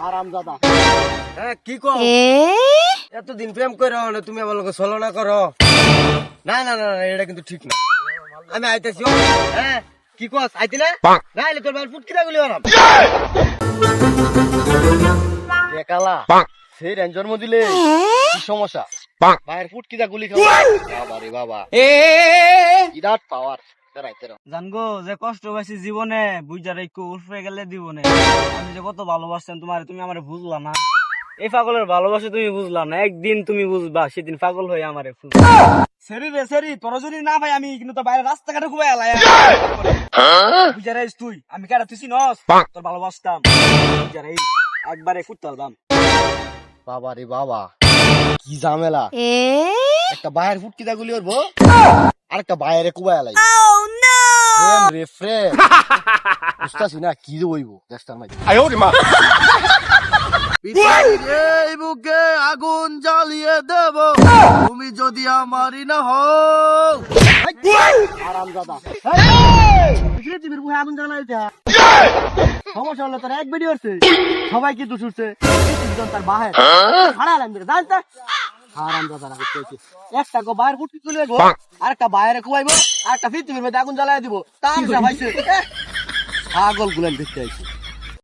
হারামজাদা। হ্যাঁ কি কও? এতদিন প্রেম করে তুমি আমার লোক ছলনা করো। না না না এটা কিন্তু ঠিক না। আমি আইতেছি। হ্যাঁ কি কস আইতি না? না এলে তোর ভাই ফুটকিরা গুলি বানাম। দেখালা সেই রেঞ্জ জন্ম দিলে কি সমস্যা? ভাইয়ের ফুটকিরা গুলি খাওয়া বাবা রে বাবা বিরাট পাওয়ার। জানগো যে কষ্ট পাইছি জীবনে বুঝার একটু উঠে গেলে দিবনে আমি যে কত ভালোবাসতাম তোমার তুমি আমার বুঝলা না এই পাগলের ভালোবাসা তুমি বুঝলা না একদিন তুমি বুঝবা সেদিন পাগল হয়ে আমারে সেরি রে সেরি তোর যদি না ভাই আমি কিন্তু তো বাইরে রাস্তাঘাটে ঘুমাই আলাই বুঝার তুই আমি কেডা তুই চিনস তোর ভালোবাসতাম বুঝার একবারে কুত্তাল দাম বাবা রে বাবা কি ঝামেলা। একটা বাইরের ফুটকিটা গুলি করবো আর একটা বাইরে কুবাই লাই ফ্রেম রে ফ্রেম বুঝতাছি না কি যে হইব দেশটার মাঝে। এই বুকে আগুন জ্বালিয়ে দেব তুমি যদি আমারই না হও। হারামজাদা পৃথিবীর বুকে আগুন জ্বালাই দেয়া সমস্যা হলো তোর এক ভিডিও হচ্ছে সবাই কি দোষ উঠছে তার বাহে হারালাম জানতা হারামজাদা না কইছি একটা গো বাইরে ফুটকি তুলে গো আর একটা বাইরে কুয়াইবো আর একটা পৃথিবীর মধ্যে আগুন জ্বালাই দিব তামসা ভাইছে পাগল গুলান দেখতে আইছি।